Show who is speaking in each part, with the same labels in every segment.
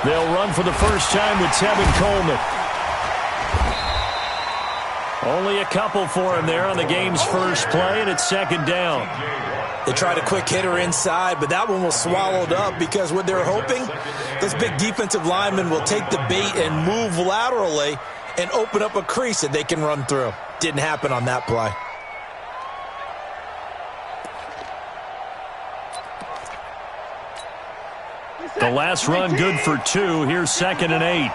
Speaker 1: They'll run for the first time with Tevin Coleman. Only a couple for him there on the game's first play, and it's second down.
Speaker 2: They tried a quick hitter inside, but that one was swallowed up because what they're hoping, those big defensive linemen will take the bait and move laterally and open up a crease that they can run through. Didn't happen on that play.
Speaker 1: The last run good for 2. Here's 2nd and 8.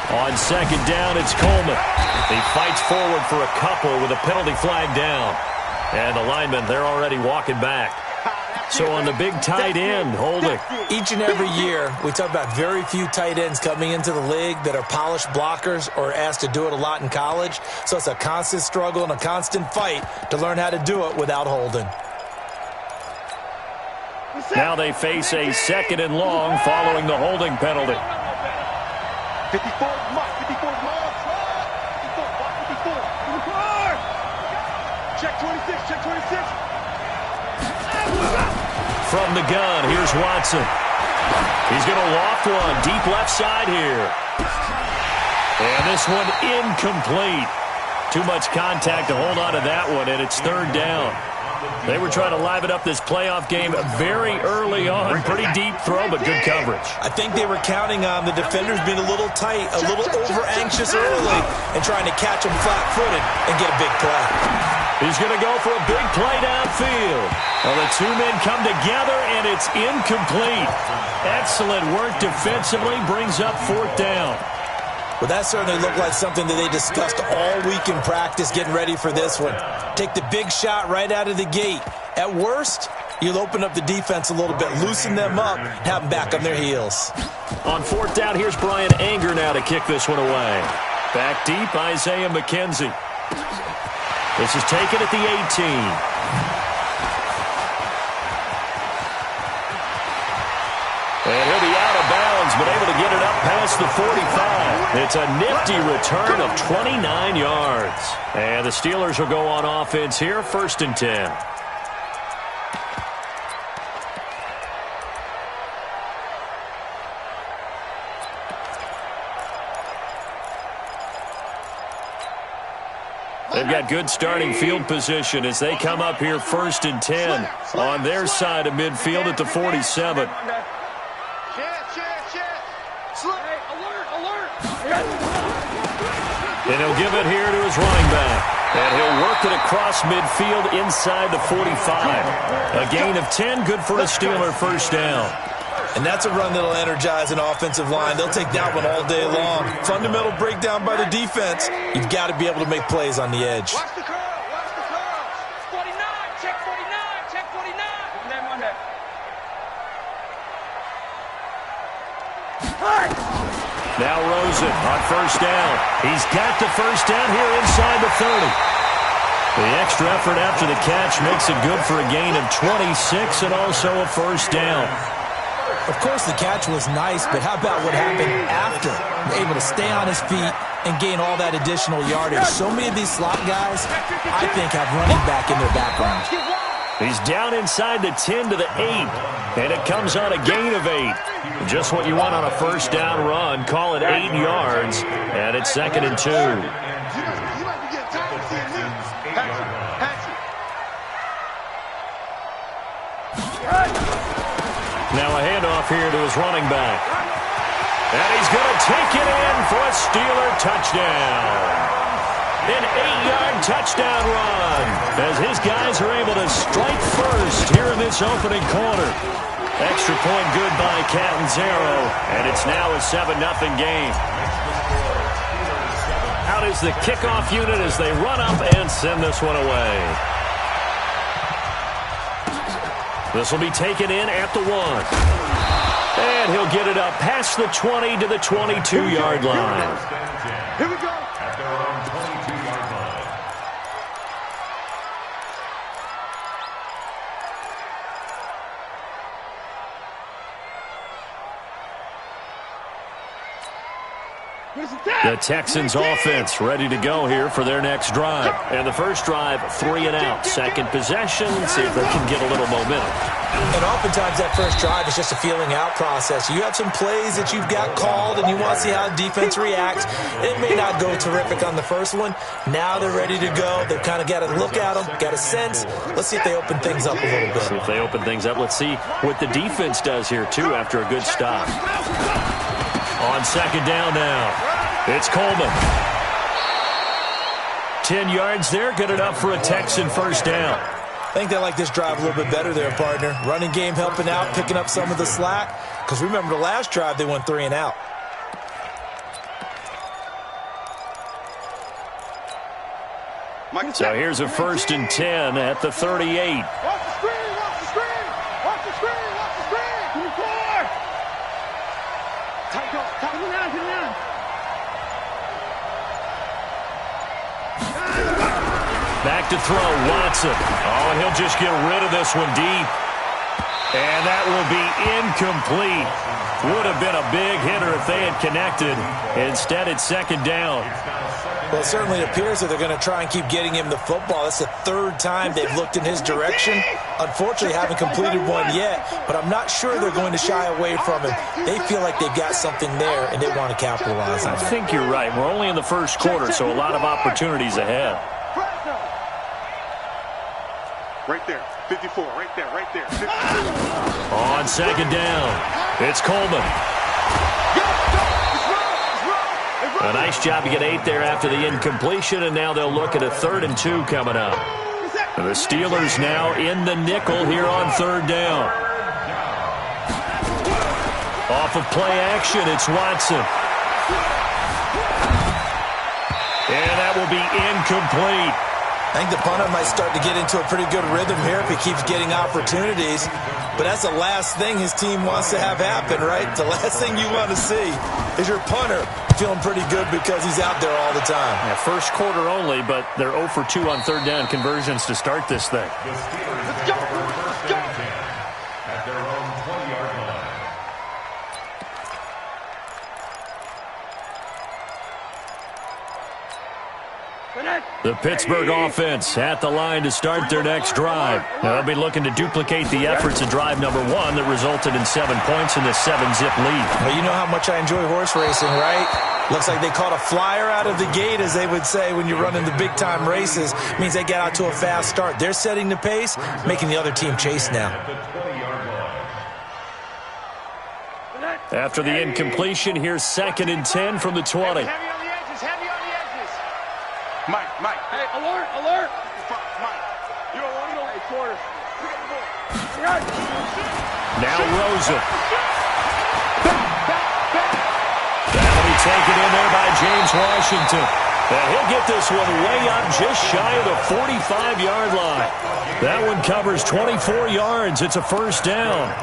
Speaker 1: On second down, it's Coleman. He fights forward for a couple with a penalty flag down. And the linemen, they're already walking back. So on the big tight end, holding.
Speaker 2: Each and every year, we talk about very few tight ends coming into the league that are polished blockers or asked to do it a lot in college. So it's a constant struggle and a constant fight to learn how to do it without holding.
Speaker 1: Now they face a 2nd and long following the holding penalty.
Speaker 3: 54, mark, 54, mark. 54. Check 26, check 26.
Speaker 1: From the gun, here's Watson. He's going to loft one deep left side here. And this one incomplete. Too much contact to hold on to that one, and it's 3rd down. They were trying to liven up this playoff game very early on. Pretty deep throw, but good coverage.
Speaker 2: I think they were counting on the defenders being a little tight, a little over-anxious early, and trying to catch them flat-footed and get a big play.
Speaker 1: He's going to go for a big play downfield. Well, the two men come together, and it's incomplete. Excellent work defensively, brings up 4th down.
Speaker 2: Well, that certainly looked like something that they discussed all week in practice, getting ready for this one. Take the big shot right out of the gate. At worst, you'll open up the defense a little bit, loosen them up, have them back on their heels.
Speaker 1: On 4th down, here's Brian Anger now to kick this one away. Back deep, Isaiah McKenzie. This is taken at the 18. And he'll be out of bounds, but able to get it up past the 45. It's a nifty return of 29 yards. And the Steelers will go on offense here, 1st and 10. They've got good starting field position as they come up here 1st and 10 on their side of midfield at the 47. And he'll give it here to his running back. And he'll work it across midfield inside the 45. A gain of 10, good for a Steeler 1st down.
Speaker 2: And that's a run that'll energize an offensive line. They'll take that one all day long. Fundamental breakdown by the defense. You've got to be able to make plays on the edge.
Speaker 3: Watch the curl, watch the curl. 49, check 49, check 49.
Speaker 1: Now Rosen on 1st down. He's got the 1st down here inside the 30. The extra effort after the catch makes it good for a gain of 26 and also a 1st down.
Speaker 2: Of course, the catch was nice, but how about what happened after? Able to stay on his feet and gain all that additional yardage. So many of these slot guys, I think, have running back in their background.
Speaker 1: He's down inside the 10 to the 8, and it comes on a gain of 8. Just what you want on a 1st down run. Call it 8 yards, and it's 2nd and 2. Now a handoff here to his running back. And he's going to take it in for a Steeler touchdown. An 8-yard touchdown run as his guys are able to strike first here in this opening quarter. Extra point good by Catanzaro, and it's now a 7-0 game. Out is the kickoff unit as they run up and send this one away. This will be taken in at the 1. And he'll get it up past the 20 to the 22-yard line.
Speaker 3: Here we go.
Speaker 4: At their own 22-yard line.
Speaker 1: The Texans offense ready to go here for their next drive. And the first drive, 3 and out. Second possession, see if they can get a little momentum.
Speaker 2: And oftentimes that first drive is just a feeling out process. You have some plays that you've got called and you want to see how the defense reacts. It may not go terrific on the first one. Now they're ready to go. They've kind of got to look at them, got a sense. Let's see if they open things up a little bit.
Speaker 1: See if they open things up. Let's see what the defense does here, too, after a good stop. On second down now. It's Coleman. 10 yards there, good enough for a Texan first down.
Speaker 2: I think they like this drive a little bit better there, partner. Running game helping out, picking up some of the slack. Because remember the last drive, they went 3 and out.
Speaker 1: So here's a 1st and 10 at the 38.
Speaker 3: Watch the screen, watch the screen, watch the screen, watch the screen. 24. Tight down.
Speaker 1: Back to throw, Watson. Oh, and he'll just get rid of this one deep. And that will be incomplete. Would have been a big hitter if they had connected. Instead, it's second down.
Speaker 2: Well, it certainly appears that they're going to try and keep getting him the football. That's the 3rd time they've looked in his direction. Unfortunately, haven't completed one yet, but I'm not sure they're going to shy away from him. They feel like they've got something there, and they want to capitalize on it.
Speaker 1: I think you're right. We're only in the first quarter, so a lot of opportunities ahead.
Speaker 5: Right there, 54, right there, right there. 54.
Speaker 1: On second down, it's Coleman. A nice job to get 8 there after the incompletion, and now they'll look at a 3rd and 2 coming up. The Steelers now in the nickel here on 3rd down. Off of play action, it's Watson. And that will be incomplete.
Speaker 2: I think the punter might start to get into a pretty good rhythm here if he keeps getting opportunities. But that's the last thing his team wants to have happen, right? The last thing you want to see is your punter feeling pretty good because he's out there all the time.
Speaker 1: Yeah, first quarter only, but they're 0 for 2 on 3rd down conversions to start this thing.
Speaker 3: Let's go.
Speaker 4: At their own 20-yard line.
Speaker 1: The Pittsburgh offense at the line to start their next drive. Now, they'll be looking to duplicate the efforts of drive number 1 that resulted in 7 points in the 7-zip lead.
Speaker 2: Well, you know how much I enjoy horse racing, right? Looks like they caught a flyer out of the gate, as they would say when you're running the big-time races. It means they get out to a fast start. They're setting the pace, making the other team chase now.
Speaker 1: After the incompletion, here's 2nd and 10 from the 20.
Speaker 3: Heavy on the edges, heavy on the edges.
Speaker 5: Mike.
Speaker 3: Hey, alert.
Speaker 5: Mike, you don't want to go.
Speaker 3: Hey, quarter.
Speaker 1: Now Rosen. That'll be taken in there by James Washington. And he'll get this one way up just shy of the 45-yard line. That one covers 24 yards. It's a first down.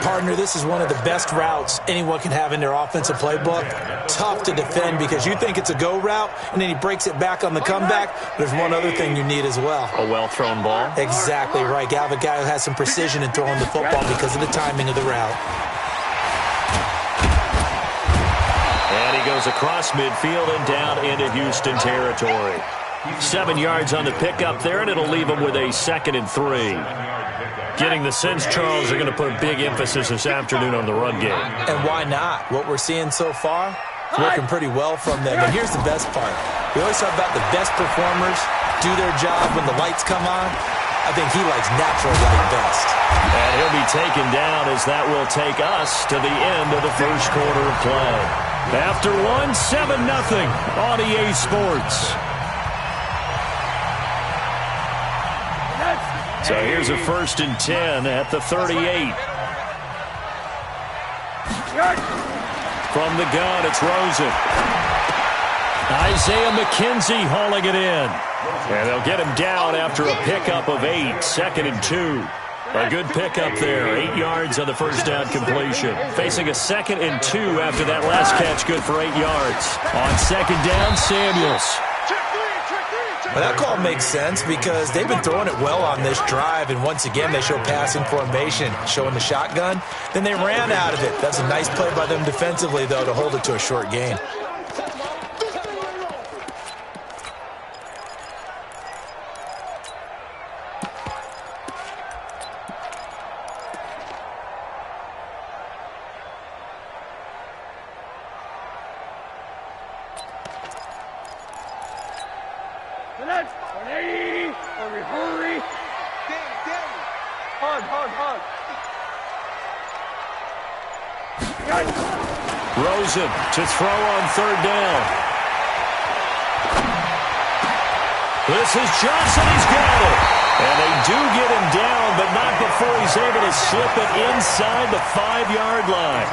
Speaker 2: Partner, this is one of the best routes anyone can have in their offensive playbook. Tough to defend because you think it's a go route, and then he breaks it back on the comeback. There's one other thing you need as well.
Speaker 1: A well-thrown ball.
Speaker 2: Exactly right. You have a guy who has some precision in throwing the football because of the timing of the route.
Speaker 1: And he goes across midfield and down into Houston territory. 7 yards on the pickup there, and it'll leave him with a 2nd and 3. Getting the sense, Charles, are going to put a big emphasis this afternoon on the run game.
Speaker 2: And why not? What we're seeing so far is working pretty well from them. And here's the best part. We always talk about the best performers do their job when the lights come on. I think he likes natural light best.
Speaker 1: And he'll be taken down as that will take us to the end of the first quarter of play. After one, 7-0 on EA Sports. So here's a 1st and 10 at the 38. From the gun, it's Rosen. Isaiah McKenzie hauling it in. And they'll get him down after a pickup of 8, 2nd and 2. A good pickup there, 8 yards on the first down completion. Facing a 2nd and 2 after that last catch, good for 8 yards. On 2nd down, Samuels.
Speaker 2: Well, that call makes sense because they've been throwing it well on this drive, and once again they show passing formation, showing the shotgun. Then they ran out of it. That's a nice play by them defensively, though, to hold it to a short gain.
Speaker 1: Rosen to throw on third down. This is Johnson. He's got it. And they do get him down, but not before he's able to slip it inside the 5-yard line.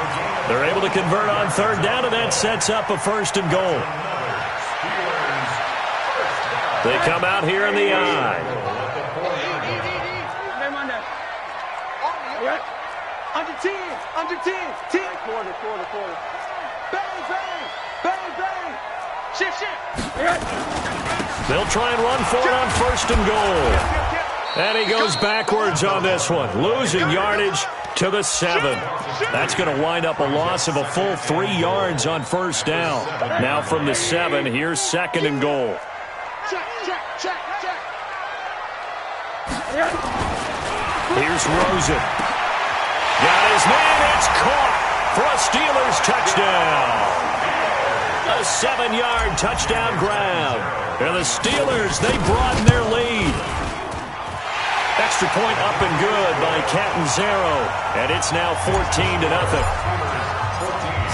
Speaker 1: They're able to convert on third down, and that sets up a 1st and goal. They come out here in the I.
Speaker 3: Under 10, under 10, 10. Quarter. Bang, bang, bang, bang. Shift.
Speaker 1: They'll try and run for it on 1st and goal. And he goes backwards on this one, losing yardage to the 7. That's going to wind up a loss of a full 3 yards on 1st down. Now from the 7, here's 2nd and goal.
Speaker 3: Check.
Speaker 1: Here's Rosen. Got his man. It's caught for a Steelers touchdown. A 7-yard touchdown grab. And the Steelers, they broaden their lead. Extra point up and good by Catanzaro. And it's now 14-0.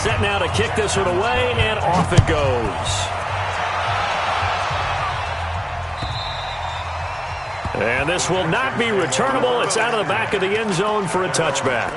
Speaker 1: Set now to kick this one away, and off it goes. And this will not be returnable. It's out of the back of the end zone for a touchback.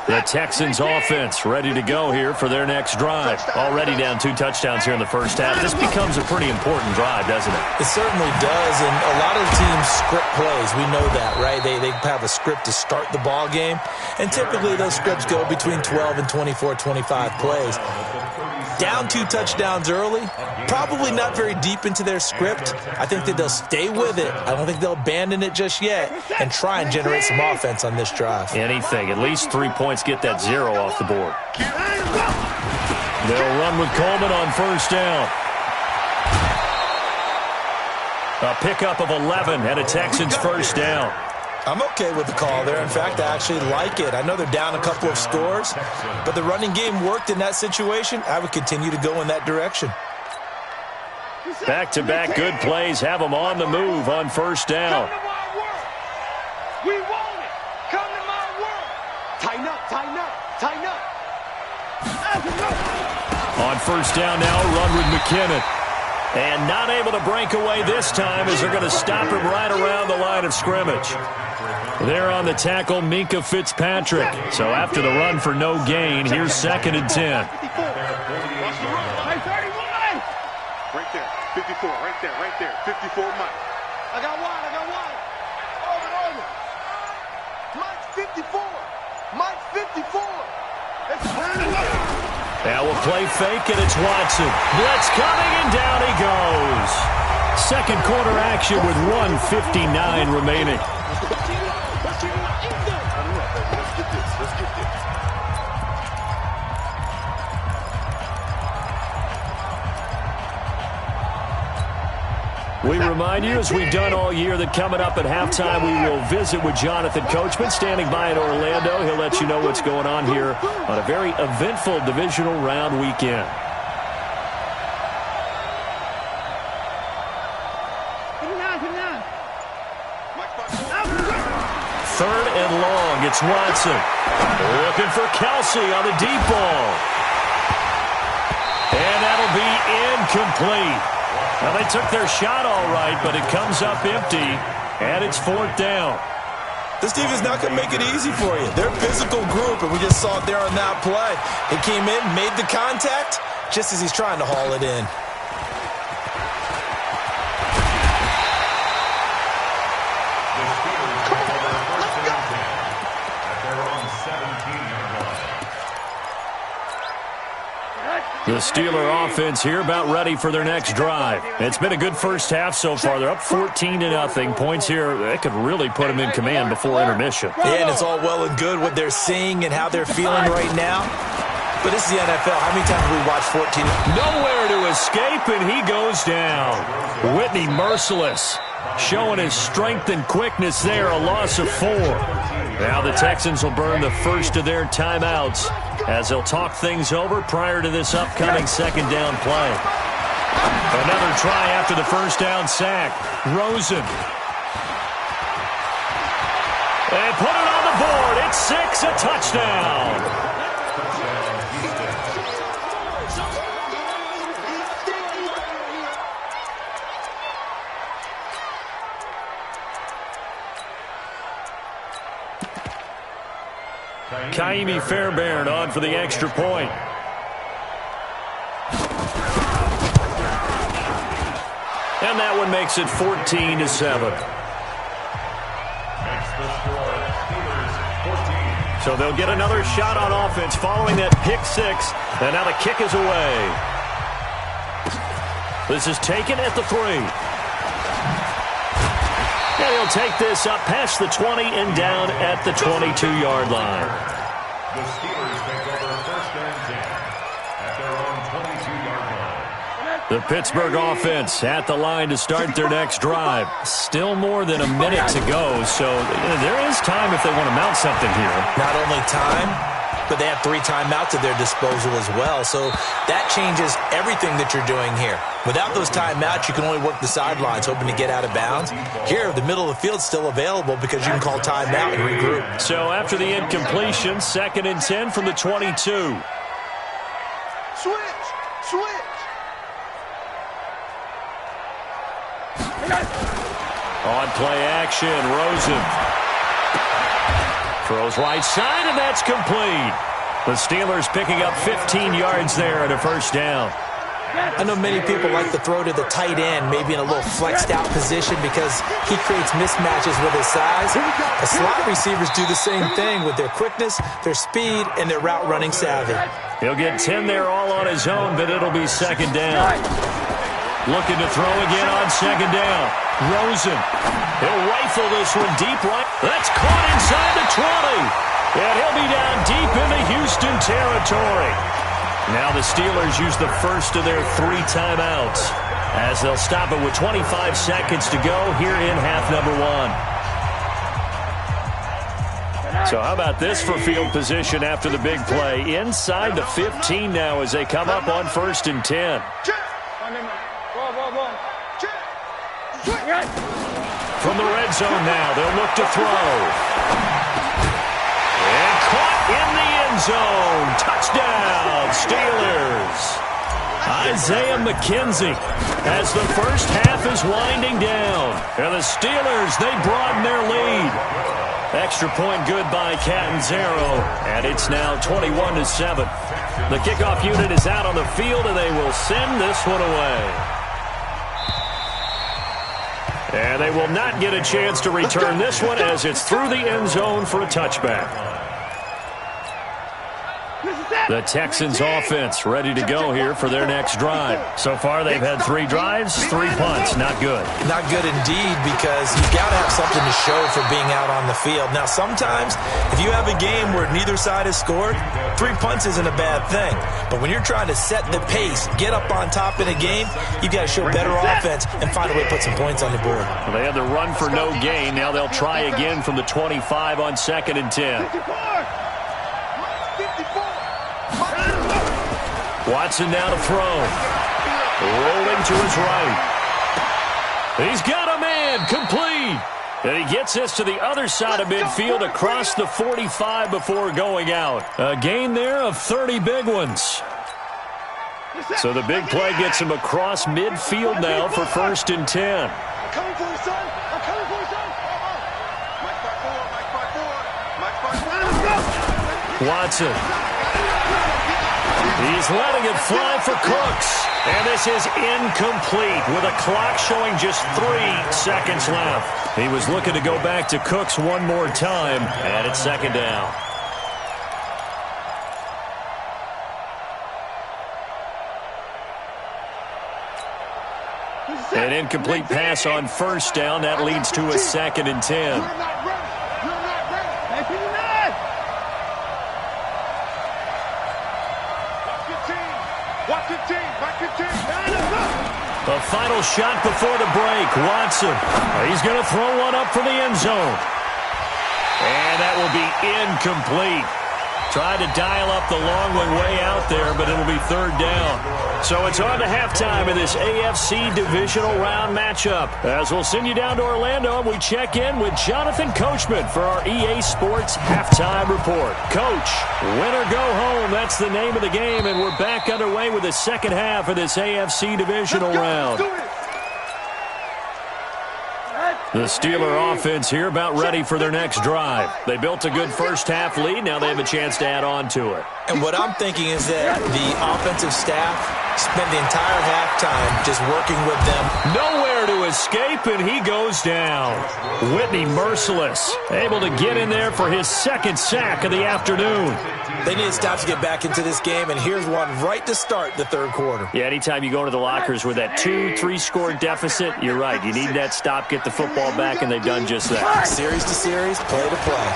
Speaker 1: The Texans offense ready to go here for their next drive. Already down 2 touchdowns here in the first half. This becomes a pretty important drive, doesn't it?
Speaker 2: It certainly does, and a lot of teams script plays. We know that, right? They have a script to start the ball game, and typically those scripts go between 12 and 24, 25 plays. Down 2 touchdowns early, probably not very deep into their script. I think that they'll stay with it. I don't think they'll abandon it just yet and try and generate some offense on this drive.
Speaker 1: Anything. At least 3 points get that 0 off the board. They'll run with Coleman on 1st down. A pickup of 11 and a Texans 1st down.
Speaker 2: I'm okay with the call there. In fact, I actually like it. I know they're down a couple of scores, but the running game worked in that situation. I would continue to go in that direction.
Speaker 1: Back-to-back good plays have them on the move on 1st down.
Speaker 3: Come to my world. We want it. Come to my world. Tighten up.
Speaker 1: On 1st down now, a run with McKinnon. And not able to break away this time as they're going to stop him right around the line of scrimmage. There on the tackle, Minkah Fitzpatrick. So after the run for no gain, here's 2nd and 10.
Speaker 5: Right there, 54, right there, 54 Mike.
Speaker 3: I got one. Over. Mike's 54.
Speaker 1: Now we'll play fake, and it's Watson. Blitz coming, and down he goes. 2nd quarter action with 1:59 remaining. We remind you, as we've done all year, that coming up at halftime, we will visit with Jonathan Coachman, standing by in Orlando. He'll let you know what's going on here on a very eventful divisional round weekend. 3rd and long. It's Watson. Looking for Kelsey on the deep ball. And that'll be incomplete. Well, they took their shot all right, but it comes up empty, and it's 4th down.
Speaker 2: This defense is not going to make it easy for you. They're a physical group, and we just saw it there on that play. They came in, made the contact, just as he's trying to haul it in.
Speaker 1: The Steeler offense here about ready for their next drive. It's been a good first half so far. They're up 14-0. Points here, they could really put them in command before intermission.
Speaker 2: Yeah, and it's all well and good what they're seeing and how they're feeling right now. But this is the NFL. How many times have we watched 14?
Speaker 1: Nowhere to escape, and he goes down. Whitney merciless. Showing his strength and quickness there, a loss of 4. Now the Texans will burn the first of their timeouts as they'll talk things over prior to this upcoming second down play. Another try after the first down sack. Rosen. They put it on the board. It's 6, a touchdown. Kaimi Fairbairn on for the extra point. And that one makes it 14-7. So they'll get another shot on offense following that pick 6. And now the kick is away. This is taken at the 3. And he'll take this up past the 20 and down at the 22-yard line.
Speaker 4: The Steelers take over first and 10 at their own 22-yard line.
Speaker 1: The Pittsburgh offense at the line to start their next drive. Still more than a minute to go, so there is time if they want to mount something here.
Speaker 2: Not only time, but they have 3 timeouts at their disposal as well. So that changes everything that you're doing here. Without those timeouts, you can only work the sidelines, hoping to get out of bounds. Here, the middle of the field's still available because you can call timeout and regroup.
Speaker 1: So after the incompletion, 2nd and 10 from the 22.
Speaker 3: Switch.
Speaker 1: On play action, Rosen. Throws right side, and that's complete. The Steelers picking up 15 yards there at a first down.
Speaker 2: I know many people like to throw to the tight end, maybe in a little flexed out position because he creates mismatches with his size. The slot receivers do the same thing with their quickness, their speed, and their route running savvy.
Speaker 1: He'll get 10 there all on his own, but it'll be second down. Looking to throw again on second down. Rosen. He'll rifle this one deep right. That's caught inside the 20. And he'll be down deep into Houston territory. Now the Steelers use the first of their 3 timeouts as they'll stop it with 25 seconds to go here in half number 1. So how about this for field position after the big play? Inside the 15 now as they come up on 1st and 10. From the red zone now, they'll look to throw. And caught in the end zone. Touchdown, Steelers. Isaiah McKenzie as the first half is winding down. And the Steelers, they broaden their lead. Extra point good by Catanzaro. And it's now 21-7. The kickoff unit is out on the field, and they will send this one away. And they will not get a chance to return this one as it's through the end zone for a touchback. The Texans offense ready to go here for their next drive. So far they've had 3 drives, 3 punts. Not good.
Speaker 2: Not good indeed, because you've got to have something to show for being out on the field. Now sometimes if you have a game where neither side has scored, 3 punts isn't a bad thing. But when you're trying to set the pace, get up on top in a game, you've got to show better offense and find a way to put some points on the board.
Speaker 1: Well, they had the run for no gain. Now they'll try again from the 25 on 2nd and 10. Watson now to throw. Rolling to his right. He's got a man. Complete. And he gets this to the other side of midfield across the 45 before going out. A gain there of 30 big ones. So the big play gets him across midfield now for 1st and 10.
Speaker 3: I'm coming for you, son. I'm coming for you, son. Mike 5-4.
Speaker 1: Watson. He's letting it fly for Cooks. And this is incomplete with a clock showing just 3 seconds left. He was looking to go back to Cooks one more time, and it's 2nd down. An incomplete pass on 1st down. That leads to a 2nd and 10.
Speaker 3: Watch your team. Line us up.
Speaker 1: A final shot before the break. Watson. He's going to throw one up for the end zone. And that will be incomplete. Tried to dial up the long one way out there, but it'll be third down. So it's on to halftime of this AFC divisional round matchup. As we'll send you down to Orlando, and we check in with Jonathan Coachman for our EA Sports halftime report. Coach, win or go home, that's the name of the game, and we're back underway with the second half of this AFC divisional round. The Steeler offense here about ready for their next drive. They built a good first-half lead. Now they have a chance to add on to it.
Speaker 2: And what I'm thinking is that the offensive staff spent the entire halftime just working with them.
Speaker 1: Nowhere to escape, and he goes down. Whitney merciless, able to get in there for his second sack of the afternoon.
Speaker 2: They need to stop to get back into this game, and here's one right to start the third quarter.
Speaker 1: Yeah, anytime you go into the lockers with that 2-3 score deficit, you're right. You need that stop, get the football back, and they've done just that.
Speaker 2: Series to series, play to play.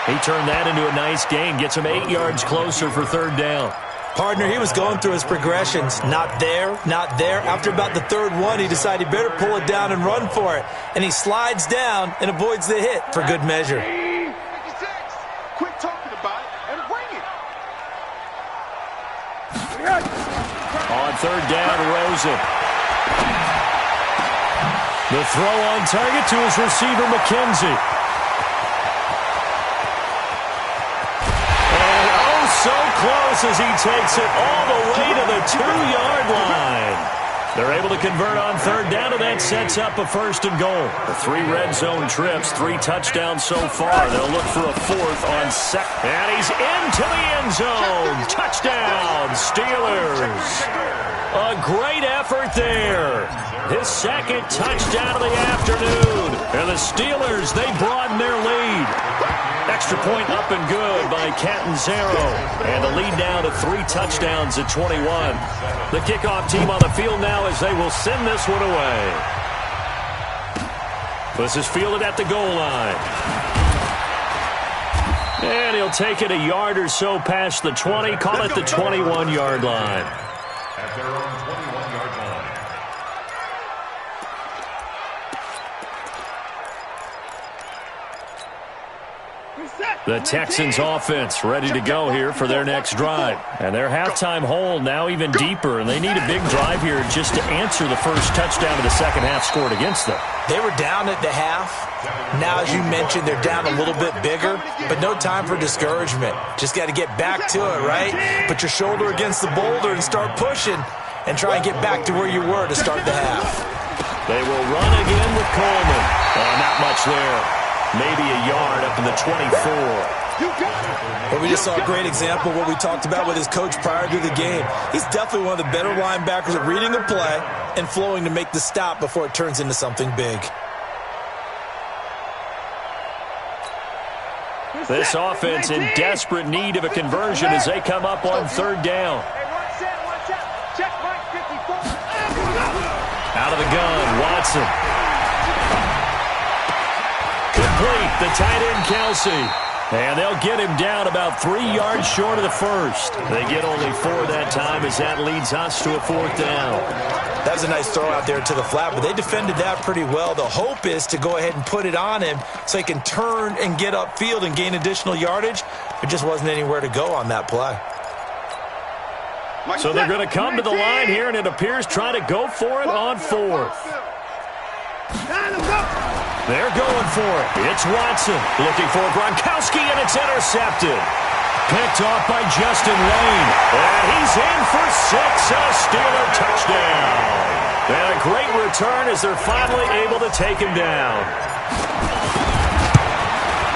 Speaker 1: He turned that into a nice gain, gets him 8 yards closer for third down.
Speaker 2: Partner, he was going through his progressions. Not there, not there. After about the third one, he decided he better pull it down and run for it. And he slides down and avoids the hit for good measure.
Speaker 5: 56. Quit talking about it and bring it.
Speaker 1: On third down, Rosen. The throw on target to his receiver, McKenzie. So close as he takes it all the way to the 2-yard line. They're able to convert on third down, and that sets up a first and goal. The 3 red zone trips, 3 touchdowns so far. They'll look for a fourth on second. And he's into the end zone. Touchdown, Steelers. A great effort there. His second touchdown of the afternoon. And the Steelers, they broaden their lead. Extra point up and good by Catanzaro. And the lead down to 3 touchdowns at 21. The kickoff team on the field now as they will send this one away. This is fielded at the goal line. And he'll take it a yard or so past the 20. Call it the 21-yard line.
Speaker 4: At their own 21-yard line.
Speaker 1: The Texans offense ready to go here for their next drive. And their halftime hole now even deeper, and they need a big drive here just to answer the first touchdown of the second half scored against them.
Speaker 2: They were down at the half. Now, as you mentioned, they're down a little bit bigger, but no time for discouragement. Just got to get back to it, right? Put your shoulder against the boulder and start pushing and try and get back to where you were to start the half.
Speaker 1: They will run again with Coleman. Not much there. Maybe a yard up in the 24.
Speaker 2: But we just saw a great example of what we talked about with his coach prior to the game. He's definitely one of the better linebackers at reading a play and flowing to make the stop before it turns into something big.
Speaker 1: This offense in desperate need of a conversion as they come up on third down. Out of the gun, Watson. Complete, the tight end, Kelsey. And they'll get him down about 3 yards short of the first. They get only 4 that time as that leads us to a fourth down.
Speaker 2: That was a nice throw out there to the flat, but they defended that pretty well. The hope is to go ahead and put it on him so he can turn and get upfield and gain additional yardage. There just wasn't anywhere to go on that play.
Speaker 1: So they're going to come to the line here, and it appears trying to go for it on fourth. They're going for it. It's Watson looking for Gronkowski, and it's intercepted. Picked off by Justin Lane. And he's in for 6, a Steeler touchdown. And a great return as they're finally able to take him down.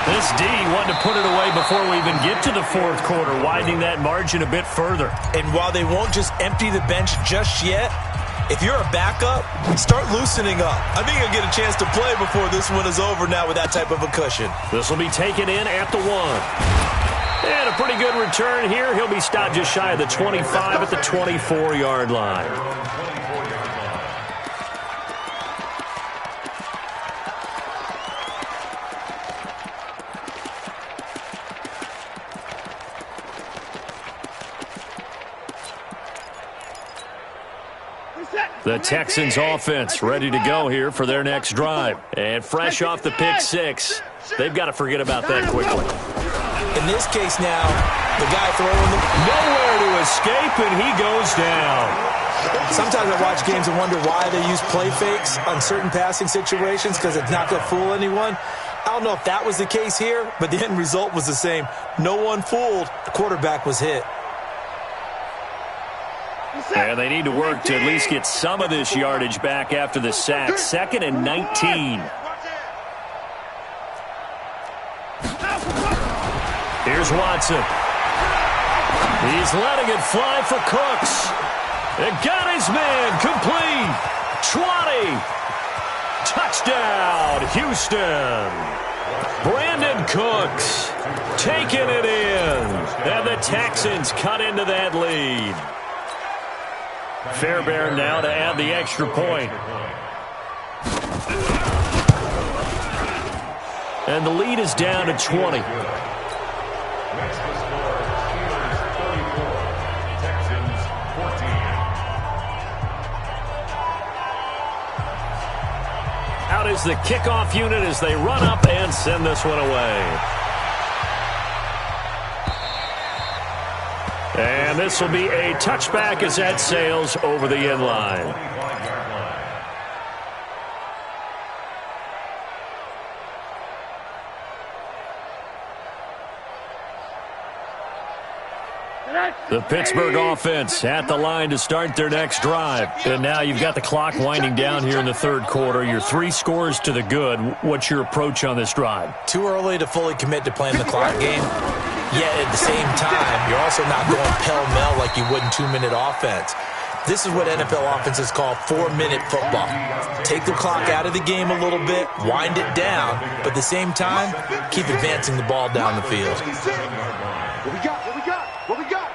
Speaker 1: This D wanted to put it away before we even get to the fourth quarter, widening that margin a bit further.
Speaker 2: And while they won't just empty the bench just yet, if you're a backup, start loosening up. I think you'll get a chance to play before this one is over now with that type of a cushion.
Speaker 1: This will be taken in at the 1. And a pretty good return here. He'll be stopped just shy of the 25 at the 24-yard line. The Texans offense ready to go here for their next drive. And fresh off the pick six, they've got to forget about that quickly.
Speaker 2: In this case now, the guy throwing the...
Speaker 1: Nowhere to escape, and he goes down.
Speaker 2: Sometimes I watch games and wonder why they use play fakes on certain passing situations, because it's not going to fool anyone. I don't know if that was the case here, but the end result was the same. No one fooled. The quarterback was hit.
Speaker 1: And they need to work to at least get some of this yardage back after the sack. 2nd and 19. Here's Watson. He's letting it fly for Cooks. It got his man complete. 20. Touchdown, Houston. Brandon Cooks taking it in. And the Texans cut into that lead. Fairbairn now to add the extra point. And the lead is down to 20.
Speaker 4: Next to score, Steelers 34, Texans 14.
Speaker 1: Out is the kickoff unit as they run up and send this one away. And this will be a touchback as that sails over the end line. The Pittsburgh offense at the line to start their next drive. And now you've got the clock winding down here in the third quarter. You're 3 scores to the good. What's your approach on this drive?
Speaker 2: Too early to fully commit to playing the clock game. Yet at the same time, you're also not going pell-mell like you would in 2-minute offense. This is what NFL offenses call 4-minute football. Take the clock out of the game a little bit, wind it down, but at the same time, keep advancing the ball down the field.
Speaker 5: What we got? What we got? What we got?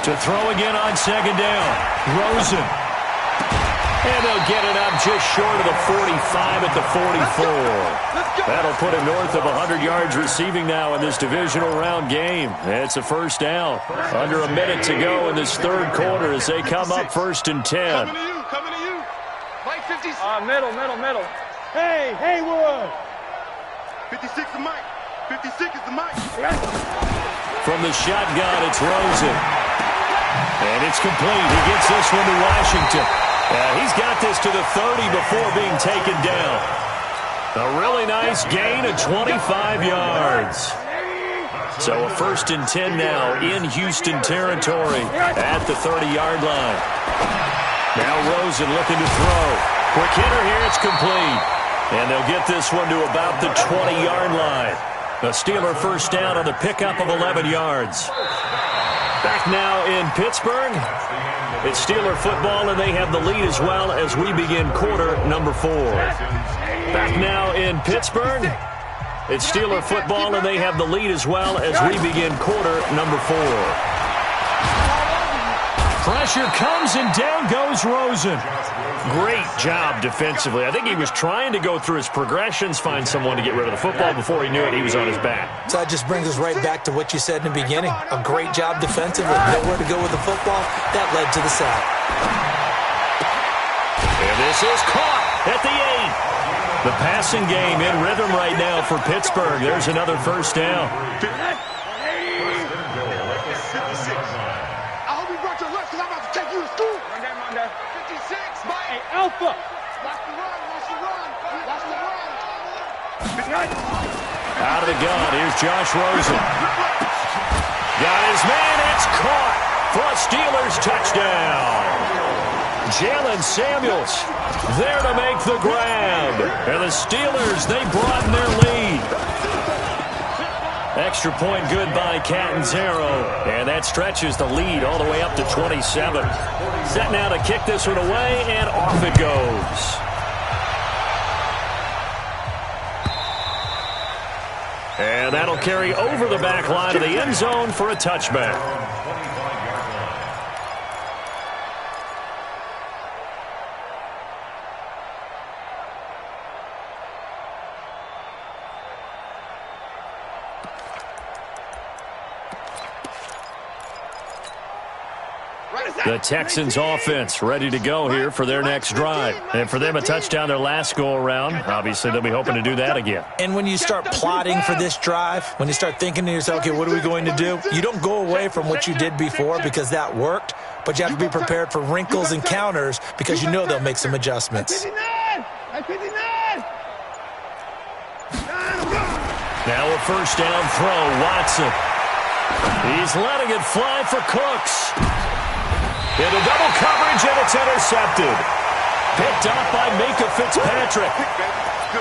Speaker 1: To throw again on 2nd down. Rosen. And they'll get it up just short of the 45 at the 44. That'll put him north of 100 yards receiving now in this divisional round game. It's a first down. Under a minute to go in this third quarter as they come up 1st and 10.
Speaker 5: Coming to you, coming to you. Mike 56.
Speaker 3: Middle. Hey, Haywood.
Speaker 5: 56 is Mike. 56 is the Mike.
Speaker 1: From the shotgun, it's Rosen. And it's complete. He gets this one to Washington. He's got this to the 30 before being taken down. A really nice gain of 25 yards. So a 1st and 10 now in Houston territory at the 30-yard line. Now Rosen looking to throw. Quick hitter here, it's complete. And they'll get this one to about the 20-yard line. A Steeler first down on the pickup of 11 yards. Back now in Pittsburgh. It's Steeler football, and they have the lead as well as we begin quarter number 4. Back now in Pittsburgh. It's Steeler football, and they have the lead as well as we begin quarter number 4. Pressure comes, and down goes Rosen. Great job defensively. I think he was trying to go through his progressions, find someone to get rid of the football. Before he knew it, he was on his back.
Speaker 2: So that just brings us right back to what you said in the beginning. A great job defensively. Nowhere to go with the football. That led to the sack.
Speaker 1: And this is caught at the 8. The passing game in rhythm right now for Pittsburgh. There's another first down.
Speaker 3: Alpha.
Speaker 1: Out of the gun, here's Josh Rosen. Got his man, it's caught for a Steelers touchdown. Jalen Samuels there to make the grab. And the Steelers, they broaden their lead. Extra point good by Catanzaro. And that stretches the lead all the way up to 27. Set now to kick this one away, and off it goes. And that'll carry over the back line of the end zone for a touchback. The Texans offense ready to go here for their next drive. And for them, a touchdown their last go-around. Obviously, they'll be hoping to do that again.
Speaker 2: And when you start plotting for this drive, when you start thinking to yourself, okay, what are we going to do? You don't go away from what you did before because that worked, but you have to be prepared for wrinkles and counters because you know they'll make some adjustments.
Speaker 1: Now a first down throw, Watson. He's letting it fly for Cooks. Into double coverage, and it's intercepted. Picked up by Micah Fitzpatrick.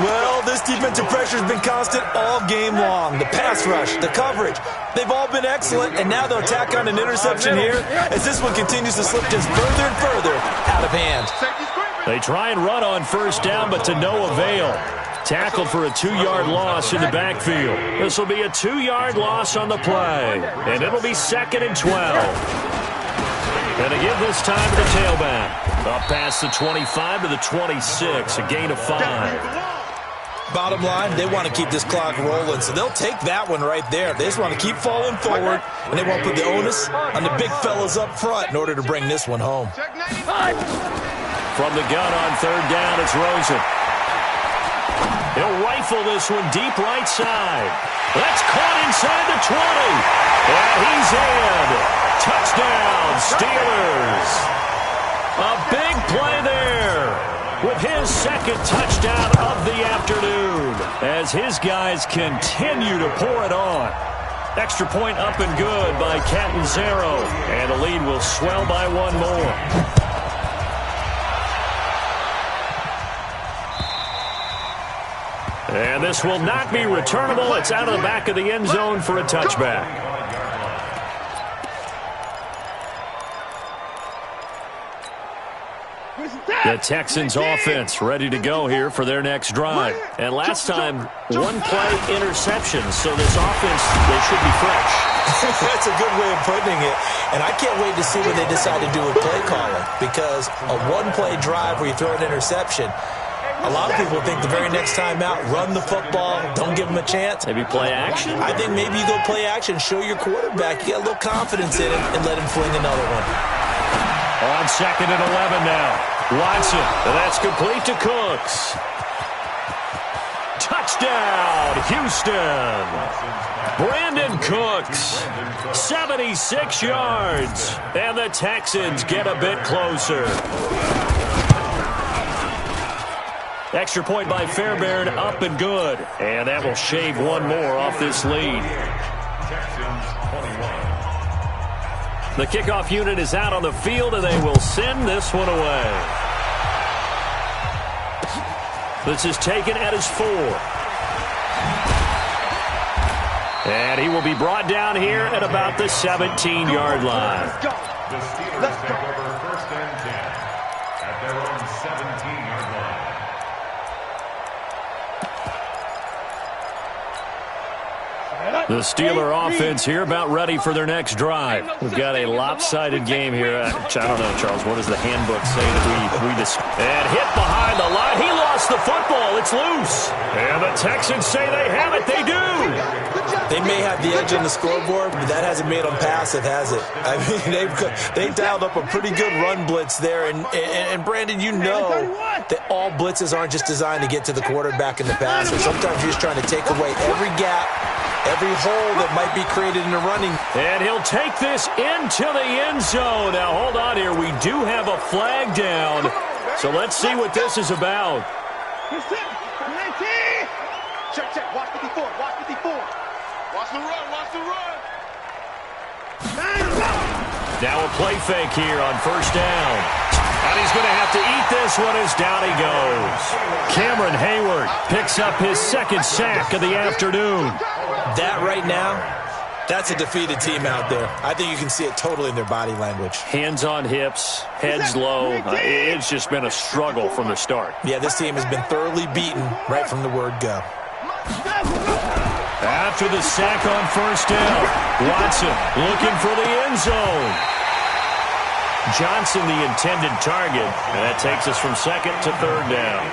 Speaker 2: Well, this defensive pressure has been constant all game long. The pass rush, the coverage, they've all been excellent, and now they'll tack on an interception here as this one continues to slip just further and further out of hand.
Speaker 1: They try and run on first down, but to no avail. Tackled for a 2-yard loss in the backfield. This will be a 2-yard loss on the play, and it'll be 2nd and 12. And again this time to the tailback. Up past the 25 to the 26, a gain of 5.
Speaker 2: Bottom line, they want to keep this clock rolling, so they'll take that one right there. They just want to keep falling forward, and they won't put the onus on the big fellas up front in order to bring this one home.
Speaker 1: From the gun on third down, it's Rosen. He'll rifle this one deep right side. That's caught inside the 20. And he's in. Touchdown, Steelers. A big play there with his second touchdown of the afternoon as his guys continue to pour it on. Extra point up and good by Catanzaro. And the lead will swell by one more. And this will not be returnable. It's out of the back of the end zone for a touchback. The Texans offense ready to go here for their next drive. And last time, one-play interception, so this offense, they should be fresh.
Speaker 2: That's a good way of putting it. And I can't wait to see what they decide to do with play calling, because a one-play drive where you throw an interception, a lot of people think the very next time out, run the football, don't give them a chance.
Speaker 1: Maybe play action?
Speaker 2: I think maybe you go play action, show your quarterback, you get a little confidence in him, and let him fling another one.
Speaker 1: On 2nd and 11 now. Watson, and that's complete to Cooks. Touchdown, Houston. Brandon Cooks, 76 yards, and the Texans get a bit closer. Extra point by Fairbairn, up and good. And that will shave one more off this lead. The kickoff unit is out on the field, and they will send this one away. This is taken at his 4. And he will be brought down here at about the 17-yard line.
Speaker 4: The Steelers take over 1st and 10 at their own 17-yard line.
Speaker 1: The Steeler offense here about ready for their next drive. We've got a lopsided game here. I don't know, Charles, what does the handbook say that we just... And hit behind the line. He lost the football. It's loose. And the Texans say they have it. They do.
Speaker 2: They may have the edge on the scoreboard, but that hasn't made them passive, has it? I mean, they dialed up a pretty good run blitz there. And Brandon, you know that all blitzes aren't just designed to get to the quarterback and the passer. Sometimes you're just trying to take away every gap, every hole that might be created in the running.
Speaker 1: And he'll take this into the end zone. Now, hold on here. We do have a flag down. So let's see what this is about.
Speaker 3: Check, check. Watch 54. Watch 54. Watch the run. Watch the run.
Speaker 1: Now a play fake here on first down. And he's going to have to eat this one as down he goes. Cameron Hayward picks up his second sack of the afternoon.
Speaker 2: That right now, that's a defeated team out there. I think you can see it totally in their body language.
Speaker 1: Hands on hips, heads low. It's just been a struggle from the start.
Speaker 2: Yeah, this team has been thoroughly beaten right from the word go.
Speaker 1: After the sack on first down, Watson looking for the end zone. Johnson the intended target, and that takes us from 2nd to 3rd down.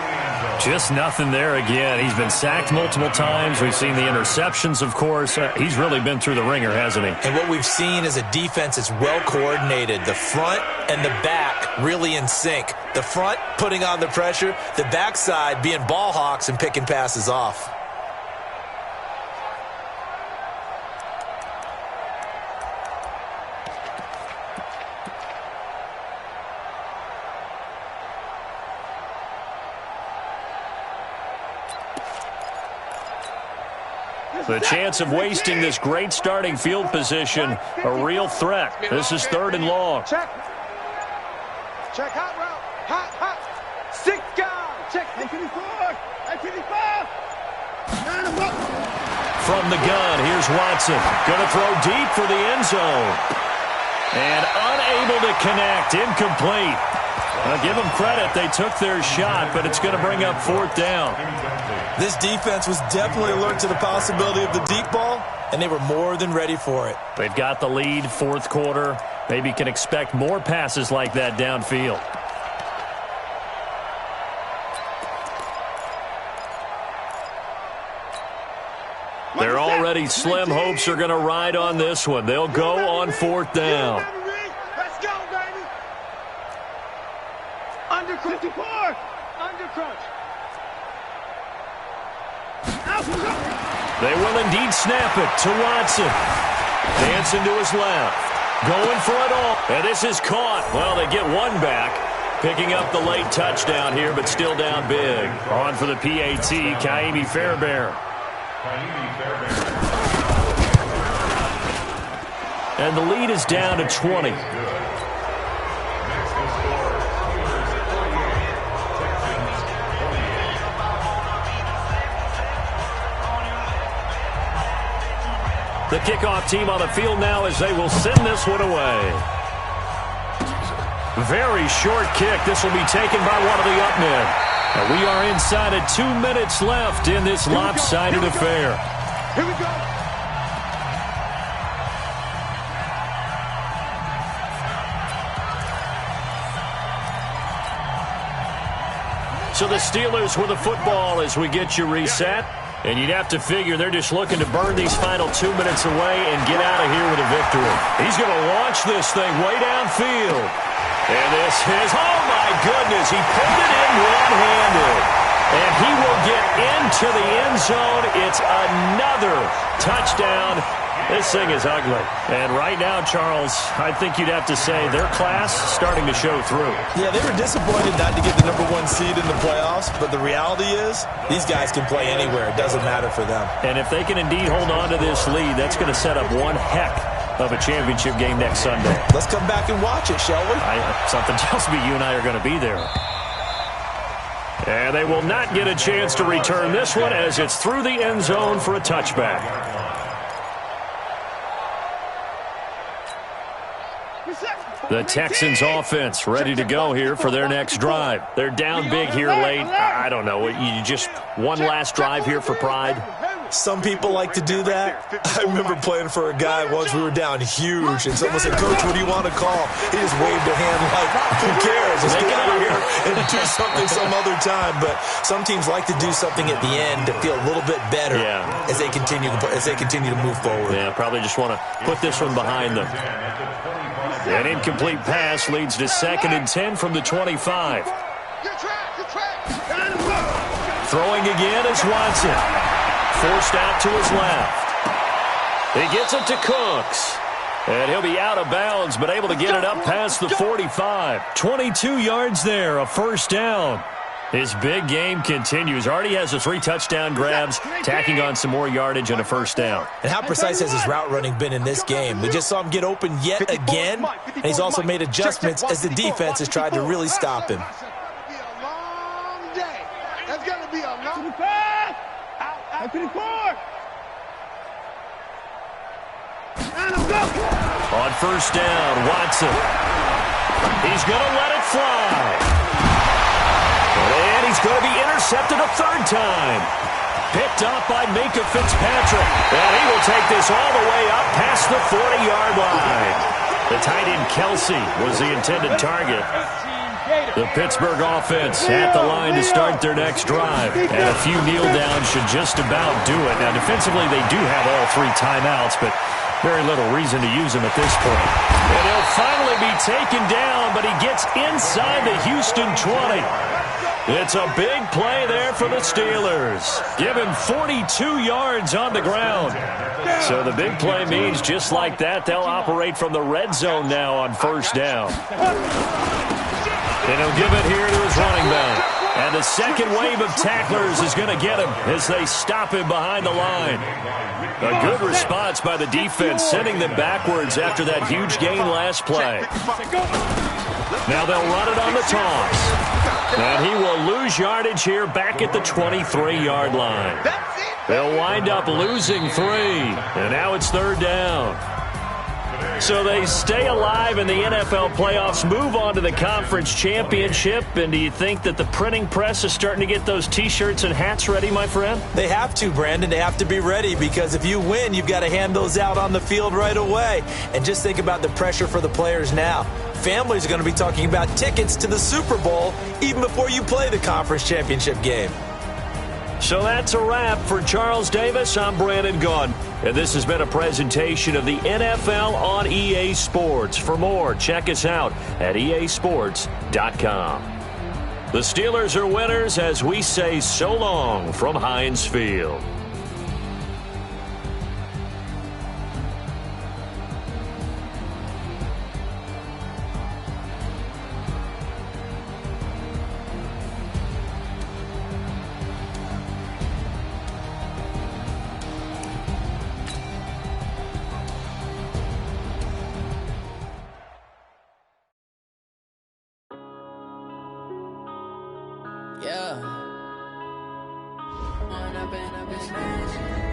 Speaker 1: Just nothing there again. He's been sacked multiple times. We've seen the interceptions, of course. He's really been through the ringer, hasn't he?
Speaker 2: And what we've seen is a defense that's well coordinated. The front and the back really in sync. The front putting on the pressure, the backside being ball hawks and picking passes off.
Speaker 1: The chance of wasting this great starting field position, a real threat. This is 3rd and long.
Speaker 3: Check. Check hot route. Hot. 6 guys. Check 54. 55.
Speaker 1: From the gun, here's Watson. Going to throw deep for the end zone. And unable to connect. Incomplete. I'll give them credit. They took their shot, but it's going to bring up 4th down.
Speaker 2: This defense was definitely alert to the possibility of the deep ball, and they were more than ready for it.
Speaker 1: They've got the lead, 4th quarter. Maybe can expect more passes like that downfield. They're already slim. Hopes are going to ride on this one. They'll go on 4th down.
Speaker 3: Let's go, baby. Under 54. Under crunch.
Speaker 1: They will indeed snap it to Watson. Dancing to his left. Going for it all. And this is caught. Well, they get one back. Picking up the late touchdown here, but still down big. On for the PAT, Kaimi Fairbairn. And the lead is down to 20. The kickoff team on the field now as they will send this one away. Very short kick. This will be taken by one of the up men. And we are inside of 2 minutes left in this lopsided affair.
Speaker 3: Here we go.
Speaker 1: So the Steelers with the football as we get you reset. And you'd have to figure they're just looking to burn these final 2 minutes away and get out of here with a victory. He's going to launch this thing way downfield. And this is, oh my goodness, he pulled it in one-handed. And he will get into the end zone. It's another touchdown. This thing is ugly. And right now, Charles, I think you'd have to say their class starting to show through.
Speaker 2: Yeah, they were disappointed not to get the #1 seed in the playoffs, but the reality is these guys can play anywhere. It doesn't matter for them.
Speaker 1: And if they can indeed hold on to this lead, that's going to set up one heck of a championship game next Sunday.
Speaker 2: Let's come back and watch it, shall we?
Speaker 1: Something tells me you and I are going to be there. And they will not get a chance to return this one as it's through the end zone for a touchback. The Texans offense ready to go here for their next drive. They're down big here late. I don't know. You just one last drive here for pride?
Speaker 2: Some people like to do that. I remember playing for a guy once. We were down huge, and someone said, "Coach, what do you want to call?" He just waved a hand like, "Who cares? Let's get out of here and do something some other time." But some teams like to do something at the end to feel a little bit better as they continue to move forward.
Speaker 1: Yeah, probably just want to put this one behind them. An incomplete pass leads to 2nd and 10 from the 25. Throwing again is Watson. Forced out to his left. He gets it to Cooks. And he'll be out of bounds, but able to get it up past the 45. 22 yards there, a 1st down. His big game continues. Already has the 3 touchdown grabs, tacking on some more yardage and a 1st down.
Speaker 2: And how precise has his route running been in this game? We just saw him get open yet again, and he's also made adjustments as the defense has tried to really stop him.
Speaker 3: That's going to be a long day. Out 54.
Speaker 1: On 1st down, Watson. He's going to let it fly. And he's going to be intercepted a 3rd time. Picked up by Minka Fitzpatrick. And he will take this all the way up past the 40-yard line. The tight end Kelsey was the intended target. The Pittsburgh offense at the line to start their next drive. And a few kneel downs should just about do it. Now, defensively, they do have all 3 timeouts, but very little reason to use them at this point. And he'll finally be taken down, but he gets inside the Houston 20. It's a big play there for the Steelers. Give him 42 yards on the ground. So the big play means just like that, they'll operate from the red zone now on first down. And he'll give it here to his running back. And the second wave of tacklers is going to get him as they stop him behind the line. A good response by the defense, sending them backwards after that huge gain last play. Now they'll run it on the toss. And he will lose yardage here back at the 23-yard line. They'll wind up losing 3. And now it's third down. So they stay alive in the NFL playoffs, move on to the conference championship. And do you think that the printing press is starting to get those T-shirts and hats ready, my friend?
Speaker 2: They have to, Brandon. They have to be ready because if you win, you've got to hand those out on the field right away. And just think about the pressure for the players now. Families are going to be talking about tickets to the Super Bowl even before you play the conference championship game.
Speaker 1: So that's a wrap for Charles Davis. I'm Brandon Gaudin. And this has been a presentation of the NFL on EA Sports. For more, check us out at easports.com. The Steelers are winners as we say so long from Heinz Field.
Speaker 6: Yeah. Wanna been a business.